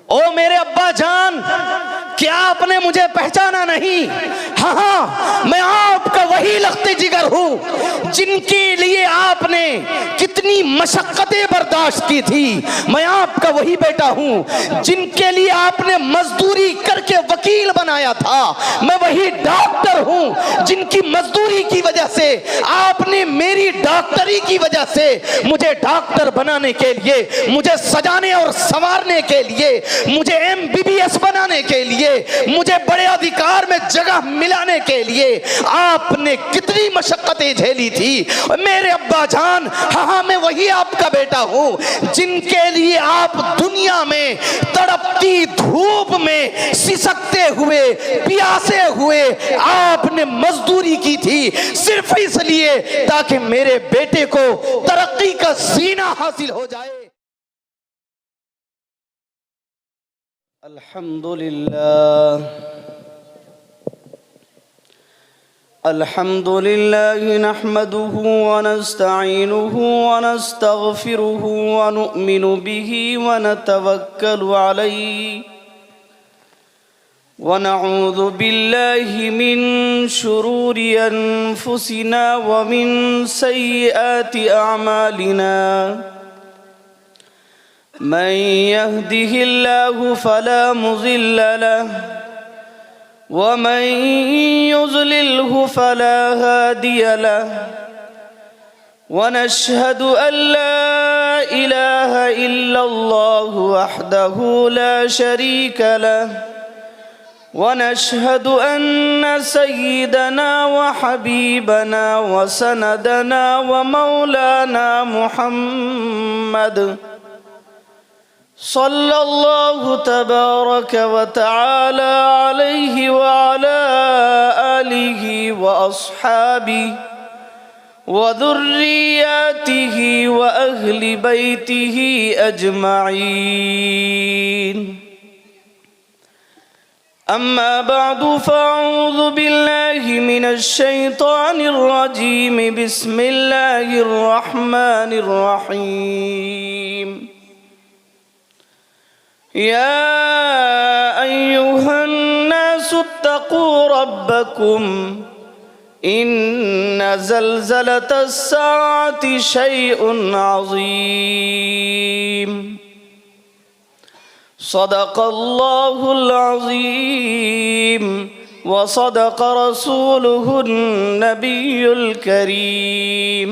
ओ मेरे अब्बा जान, क्या आपने मुझे पहचाना नहीं? हाँ हाँ, मैं आपका वही लख्ते जिगर हूँ जिनके लिए आपने कितनी मशक्कतें बर्दाश्त की थी। मैं आपका वही बेटा हूँ जिनके लिए आपने मजदूरी करके वकील बनाया था। मैं वही डॉक्टर हूँ जिनकी मजदूरी की वजह से आपने मेरी डॉक्टरी की वजह से मुझे डॉक्टर बनाने के लिए, मुझे सजाने और संवारने के लिए, मुझे MBBS बनाने के लिए, मुझे बड़े अधिकार में जगह मिलाने के लिए आपने कितनी मशक्कतें झेली थी। मेरे अब्बा जान, हाँ मैं वही आपका बेटा हूं जिनके लिए आप दुनिया में तड़पती धूप में सिसकते हुए, प्यासे हुए आपने मजदूरी की थी, सिर्फ इसलिए ताकि मेरे बेटे को तरक्की का सीना हासिल हो जाए। अल्हम्दुलिल्लाह नहमदुहु व नस्तईनुहु व नस्तगफिरुहु व नु'मिनु बिही व नतवक्कलु अलैहि व नऊज़ु बिल्लाहि मिन शुरूरि अनफुसिना व मिन सय्यिआति अअमालिना। मन यहदिहिल्लाहु फला मुज़िल्ल लहु व मन युज़लिल्हु फला हादिय लहु व नशहदु अल्ला इलाहा इल्लल्लाहु वहदहु ला शरीक लहु व नशहदु अन्न सय्यिदना व हबीबना व सनदना व मौलाना मुहम्मद सल्लल्लाहु तबारक व तआला अलैहि व अला आलिहि व अस्हाबिहि व ज़ुर्रिय्यतिहि व अहलि बैतिहि अजमईन। अम्मा बअदु फ़अऊज़ु बिल्लाहि मिनश शैतानिर रजीम। बिस्मिल्लाहिर रहमानिर रहीम। या अय्युहन नासु इत्तक़ू रब्बकुम इन्न ज़लज़लतस साअति शैउन अज़ीम। सदक़ल्लाहुल अज़ीम व सदक़ रसूलुहुन नबियुल करीम।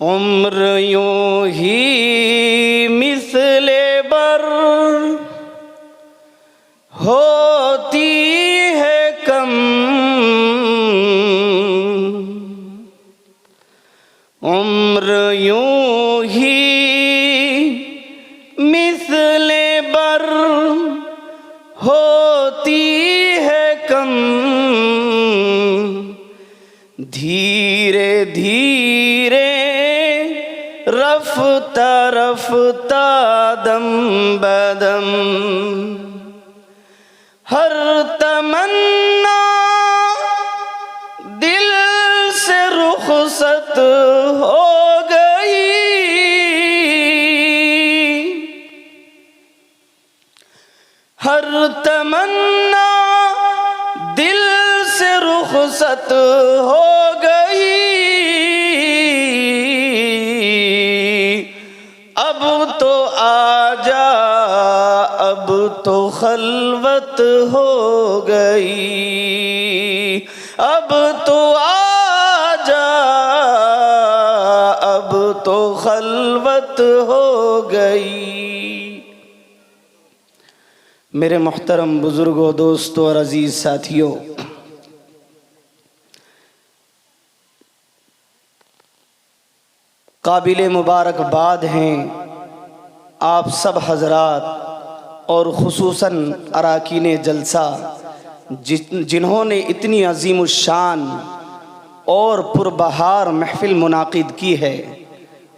उम्र यूं ही मिसले बर होती है कम, उम्र यूं ही मिसले बर होती है कम, धीरे धीरे रफ्ता रफ्ता दम बदम हर तमन्ना दिल से रुखसत हो गई, हर तमन्ना दिल से रुखसत हो गई। अब तो आजा, अब तो खलवत हो गई, अब तो आजा, अब तो खलवत हो गई। मेरे मोहतरम बुजुर्गों, दोस्तों और अजीज साथियों, काबिल मुबारकबाद हैं आप सब हजरात और खुसूसन अराकीन जलसा जिन्होंने इतनी अजीमुशान और पुरबहार महफिल मुनाकिद की है।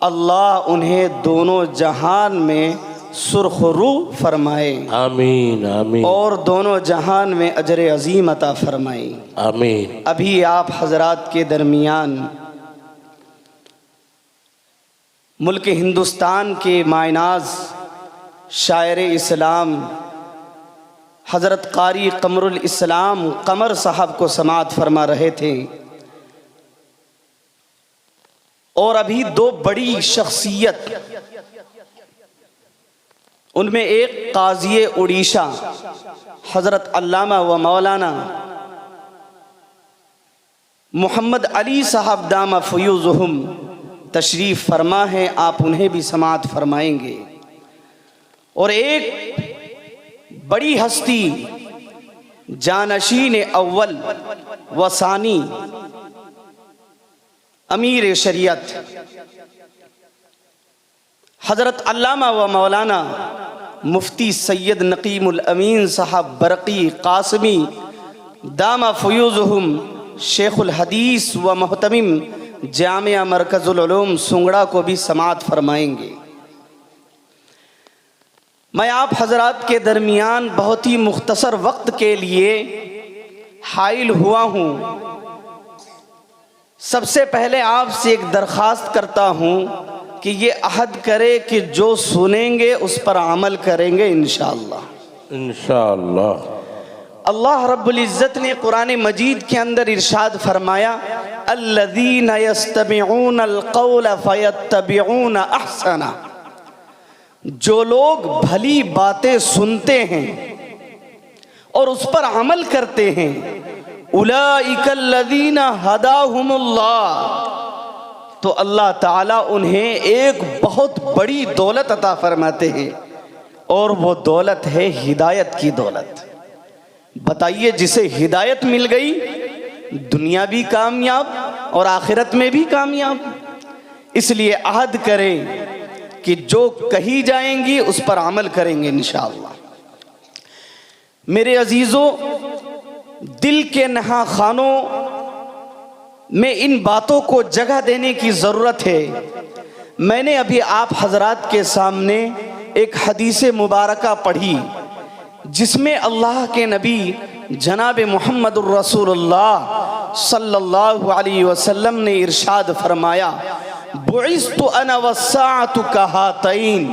अल्लाह उन्हें दोनों जहान में सुरखरू फरमाए, आमीन आमीन, और दोनों जहान में अजर अजीम अता फरमाए, आमीन। अभी आप हजरात के दरमियान मुल्क हिंदुस्तान के मायनाज शायर इस्लाम हज़रत कारी कमरुल इस्लाम कमर साहब को समाअत फरमा रहे थे, और अभी दो बड़ी शख्सियत, उनमें एक काज़ी उड़ीसा हज़रत अल्लामा व मौलाना मोहम्मद अली साहब दामा फयूज़ुहुम तशरीफ़ फरमा है, आप उन्हें भी समाअत फरमाएंगे। और एक बड़ी हस्ती जानशीन अव्वल व सानी अमीर शरीयत हज़रत अल्लामा व मौलाना मुफ्ती सैयद नकीमुल अमीन साहब बरकी कासमी दामा फयूज़ुहुम शेखुल हदीस व मोहतमिम जामिया मरकज़ुल उलूम सुंगड़ा को भी समाअत फरमाएंगे। मैं आप हजरात के दरमियान बहुत ही मुख्तसर वक्त के लिए हाइल हुआ हूँ। सबसे पहले आपसे एक दरख्वास्त करता हूँ कि ये अहद करे कि जो सुनेंगे उस पर अमल करेंगे इंशाअल्लाह इंशाअल्लाह। अल्लाह रब्बुल इज़्ज़त ने कुरान मजीद के अंदर इरशाद फरमाया, अल्लज़ीना यस्तमिऊनल क़ौला फ़यत्तबिऊना अहसना, जो लोग भली बातें सुनते हैं और उस पर अमल करते हैं, उलाइकल्लज़ीना हदाहुमुल्लाह, तो अल्लाह ताला उन्हें एक बहुत बड़ी दौलत अता फरमाते हैं, और वो दौलत है हिदायत की दौलत। बताइए, जिसे हिदायत मिल गई दुनिया भी कामयाब और आखिरत में भी कामयाब। इसलिए अहद करें कि जो कही जाएंगी उस पर अमल करेंगे इंशाअल्लाह। मेरे अजीज़ों, दिल के नहा खानों में इन बातों को जगह देने की ज़रूरत है। मैंने अभी आप हजरात के सामने एक हदीस मुबारका पढ़ी जिसमें अल्लाह के नबी जनाब मुहम्मदुर रसूलुल्लाह सल्लल्लाहु अलैहि वसल्लम ने इरशाद फरमाया, बुइस्तु अना वस्साअतु कहातैन।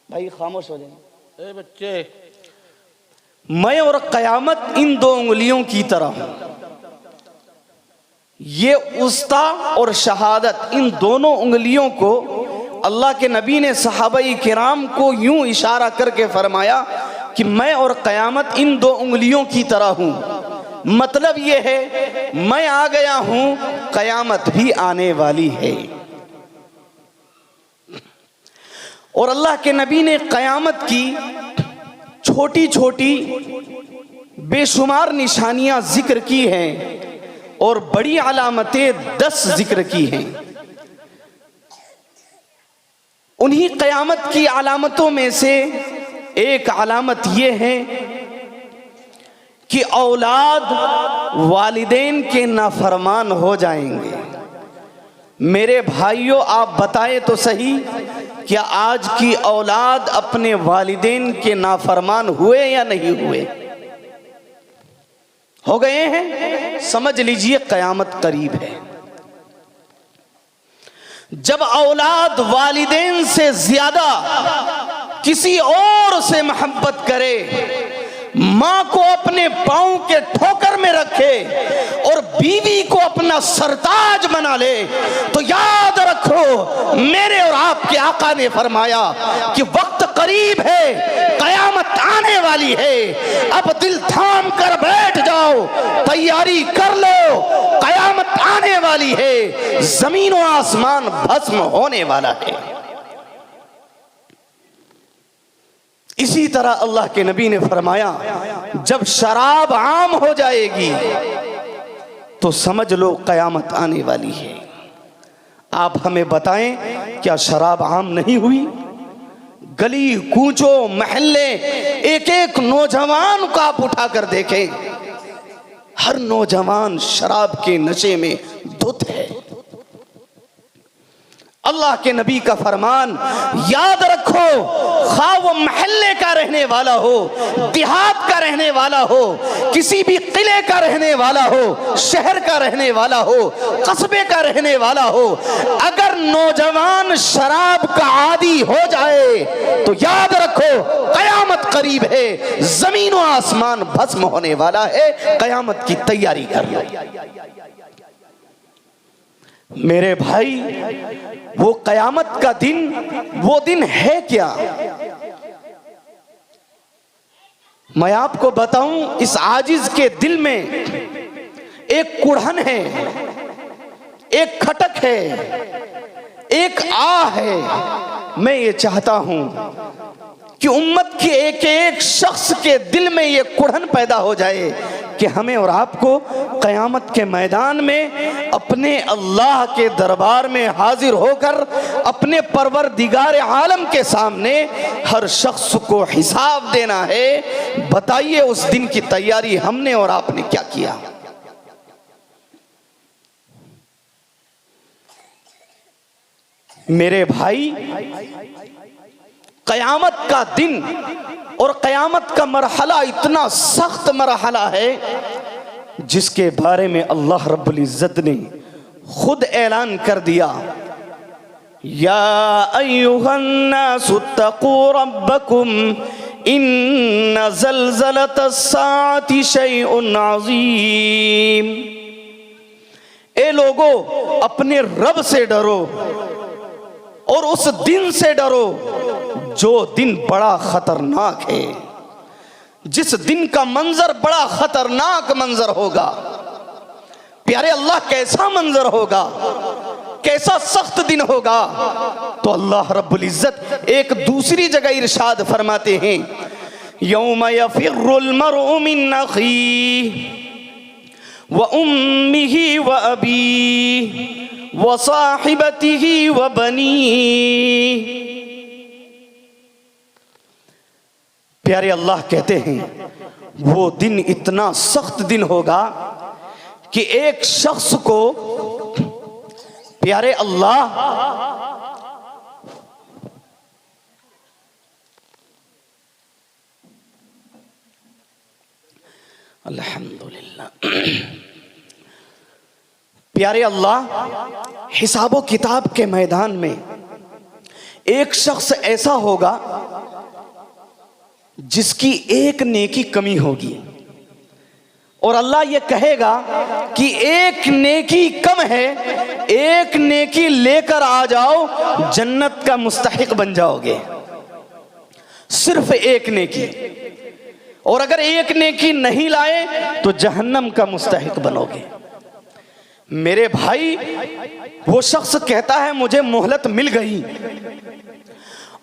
भाई खामोश हो जाए बच्चे। मैं और क़यामत इन दो उंगलियों की तरह हूं। ये उस्ता और शहादत, इन दोनों उंगलियों को अल्लाह के नबी ने सहाबाई किराम को यूं इशारा करके फरमाया कि मैं और क़यामत इन दो उंगलियों की तरह हूं। मतलब ये है, मैं आ गया हूं, क़यामत भी आने वाली है। और अल्लाह के नबी ने क़यामत की छोटी छोटी बेशुमार निशानियां जिक्र की हैं और बड़ी अलामतें 10 जिक्र की हैं। उन्हीं क़यामत की अलामतों में से एक अलामत ये है कि औलाद वालिदैन के नाफरमान हो जाएंगे। मेरे भाइयों, आप बताएं तो सही, क्या आज की औलाद अपने वालिदैन के नाफरमान हुए या नहीं हुए? हो गए हैं। समझ लीजिए क़यामत करीब है। जब औलाद वालिदैन से ज्यादा किसी और से मोहब्बत करे, माँ को अपने पांव के ठोकर में रखे और बीवी को अपना सरताज बना ले, तो याद रखो मेरे और आपके आका ने फरमाया कि वक्त करीब है, क़यामत आने वाली है। अब दिल थाम कर बैठ जाओ, तैयारी कर लो, क़यामत आने वाली है, जमीन और आसमान भस्म होने वाला है। इसी तरह अल्लाह के नबी ने फरमाया, जब शराब आम हो जाएगी तो समझ लो क़यामत आने वाली है। आप हमें बताएं, क्या शराब आम नहीं हुई? गली कूचों महल्ले एक एक नौजवान को आप उठा कर देखें, हर नौजवान शराब के नशे में धुत है। अल्लाह के नबी का फरमान याद रखो, खा वो महल्ले का रहने वाला हो, देहात का रहने वाला हो, किसी भी किले का रहने वाला हो, शहर का रहने वाला हो, कस्बे का रहने वाला हो, अगर नौजवान शराब का आदी हो जाए तो याद रखो कयामत करीब है, जमीन और आसमान भस्म होने वाला है। कयामत की तैयारी कर लो मेरे भाई। वो कयामत का दिन, वो दिन है क्या? मैं आपको बताऊं, इस आजिज के दिल में एक कुढ़न है, एक खटक है, एक आह है। मैं ये चाहता हूं कि उम्मत के एक एक शख्स के दिल में ये कुढ़न पैदा हो जाए कि हमें और आपको क़यामत के मैदान में अपने अल्लाह के दरबार में हाजिर होकर अपने परवरदिगार आलम के सामने हर शख्स को हिसाब देना है। बताइए उस दिन की तैयारी हमने और आपने क्या किया? मेरे भाई, क़यामत का दिन और क़यामत का मरहला इतना सख्त मरहला है जिसके बारे में अल्लाह रब्बुल इज़्ज़त ने खुद ऐलान कर दिया, या अय्युहन्नासुत्तक़ू रब्बकुम इन्न ज़ल्ज़लतस्साअति शैउन अज़ीम। ए लोगो, अपने रब से डरो और उस दिन से डरो जो दिन बड़ा खतरनाक है, जिस दिन का मंजर बड़ा खतरनाक मंजर होगा। प्यारे अल्लाह, कैसा मंजर होगा, कैसा सख्त दिन होगा। तो अल्लाह रब्बुल इज़्ज़त एक दूसरी जगह इरशाद फरमाते हैं, यौम यफ़िर्रुल मरउ मिन अख़ीहि व उम्मिही व अबीही व साहिबतिही व बनीही। प्यारे अल्लाह कहते हैं वो दिन इतना सख्त दिन होगा कि एक शख्स को प्यारे अल्लाह अल्हम्दुलिल्लाह प्यारे अल्लाह हिसाबो किताब के मैदान में एक शख्स ऐसा होगा जिसकी एक नेकी कमी होगी और अल्लाह ये कहेगा कि एक नेकी कम है, एक नेकी लेकर आ जाओ, जन्नत का मुस्तहिक बन जाओगे। सिर्फ एक नेकी, और अगर एक नेकी नहीं लाए तो जहन्नम का मुस्तहिक बनोगे। मेरे भाई, वो शख्स कहता है मुझे मोहलत मिल गई।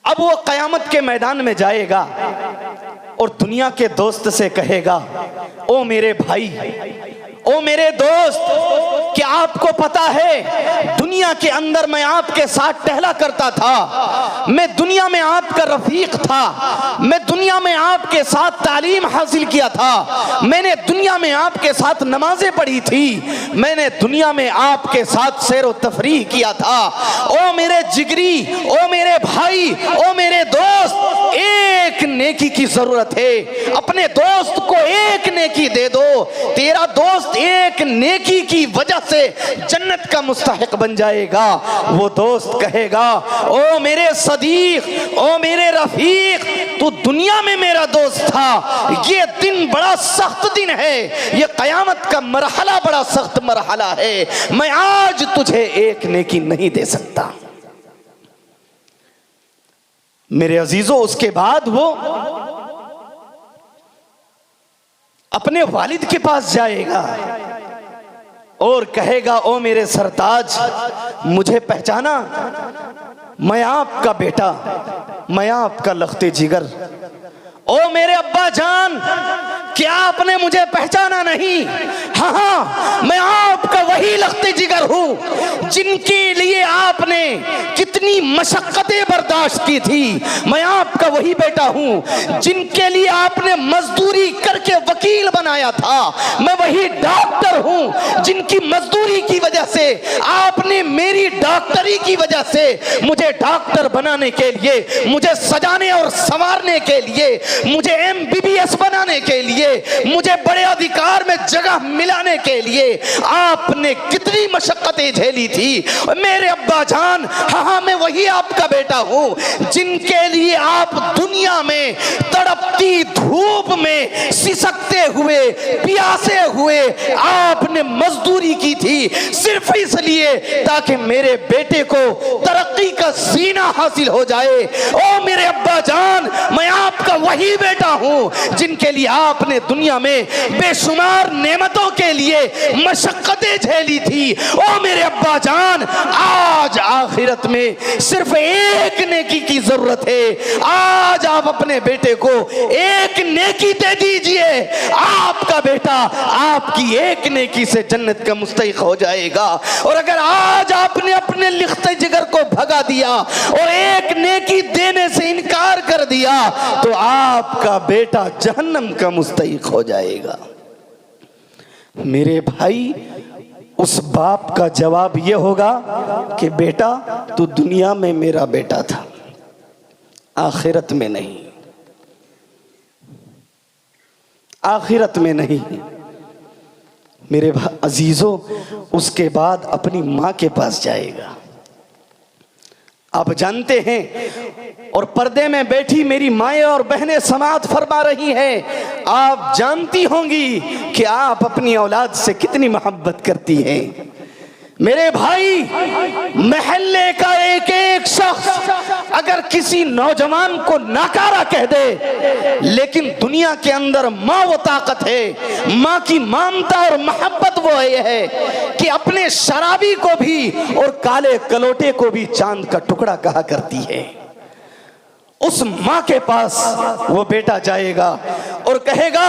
अब वो क़यामत के मैदान में जाएगा और दुनिया के दोस्त से कहेगा, ओ मेरे भाई, ओ मेरे दोस्त, क्या आपको पता है दुनिया के अंदर मैं आपके साथ टहला करता था, मैं दुनिया में आपका रफीक था, मैं दुनिया में आपके साथ तालीम हासिल किया था, मैंने दुनिया में आपके साथ नमाजें पढ़ी थी, मैंने दुनिया में आपके साथ सैर व तफरीह किया था। ओ मेरे जिगरी, ओ मेरे भाई, ओ मेरे दोस्त, एक नेकी की जरूरत है। अपने दोस्त को एक नेकी दे दो, तेरा दोस्त एक नेकी की वजह से जन्नत का मुस्तहिक बन जाएगा। वो दोस्त कहेगा, ओ मेरे सदीक, ओ मेरे रफीक, तू दुनिया में मेरा दोस्त था, ये दिन बड़ा सख्त दिन है, ये क़यामत का मरहला बड़ा सख्त मरहला है, मैं आज तुझे एक नेकी नहीं दे सकता। मेरे अजीजों, उसके बाद वो अपने वालिद के पास जाएगा और कहेगा, ओ मेरे सरताज, मुझे पहचाना, मैं आपका बेटा, मैं आपका लख्ते जिगर। ओ मेरे अब्बा जान, क्या आपने मुझे पहचाना नहीं? हाँ, मैं आपका वही लख्ते जिगर हूं जिनके लिए आपने कितनी मशक्कतें बर्दाश्त की थी। मैं आपका वही बेटा हूं जिनके लिए आपने मजदूरी करके वकील बनाया था। मैं वही डॉक्टर हूं जिनकी मजदूरी की वजह से आपने मेरी डॉक्टरी की वजह से मुझे डॉक्टर बनाने के लिए, मुझे सजाने और संवारने के लिए, मुझे MBBS बनाने के लिए, मुझे बड़े अधिकार में जगह मिलाने के लिए आपने कितनी मशक्कतें झेली थी। मेरे अब्बा जान, हाँ, मैं वही आपका बेटा हूं जिनके लिए आप दुनिया में तड़पती धूप में सिसकते हुए, प्यासे हुए आपने मजदूरी की थी, सिर्फ इसलिए ताकि मेरे बेटे को तरक्की का सीना हासिल हो जाए। ओ मेरे अब्बा जान, मैं आपका वही बेटा हूं जिनके लिए आपने दुनिया में बेशुमार नेमतों के लिए मशक्कतें झेली थी। ओ मेरे अब्बा जान, आज आखिरत में सिर्फ एक नेकी की जरूरत है। आज आप अपने बेटे को एक नेकी दे दीजिए, आपका बेटा आपकी एक नेकी से जन्नत का मुस्तहिक हो जाएगा। और अगर आज आपने अपने लिखते जिगर को भगा दिया और एक नेकी देने से इनकार कर दिया तो आपका बेटा जहन्नम का मुस्तहिक हो जाएगा। मेरे भाई, उस बाप का जवाब यह होगा कि बेटा तू दुनिया में मेरा बेटा था, आखिरत में नहीं, आखिरत में नहीं। मेरे अजीजों, उसके बाद अपनी माँ के पास जाएगा। आप जानते हैं, और पर्दे में बैठी मेरी माएँ और बहनें समाअत फरमा रही हैं, आप जानती होंगी कि आप अपनी औलाद से कितनी मोहब्बत करती हैं। मेरे भाई, महल्ले का एक एक शख्स अगर किसी नौजवान को नाकारा कह दे, लेकिन दुनिया के अंदर माँ वो ताकत है, माँ की ममता और मोहब्बत वो ये है कि अपने शराबी को भी और काले कलोटे को भी चांद का टुकड़ा कहा करती है। उस माँ के पास वो बेटा जाएगा और कहेगा,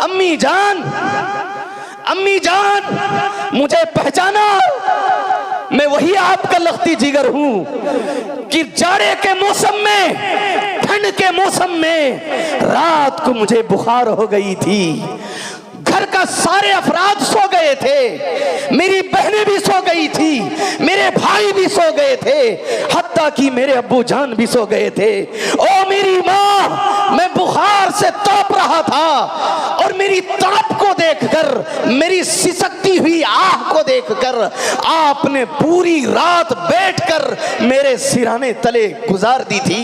अम्मी जान, अम्मी जान, मुझे पहचाना, मैं वही आपका लख्ती जिगर हूं कि जाड़े के मौसम में, ठंड के मौसम में रात को मुझे बुखार हो गई थी, घर का सारे अफराद सो गए थे, मेरी बहनें भी सो गई थी, मेरे भाई भी सो गए थे, हत्ता कि मेरे अब्बू जान भी सो गए थे। ओ मेरी माँ, मैं बुखार से तड़प रहा था और मेरी तड़प को देखकर, मेरी सिसकती हुई आह को देखकर आपने पूरी रात बैठकर मेरे सिराने तले गुजार दी थी।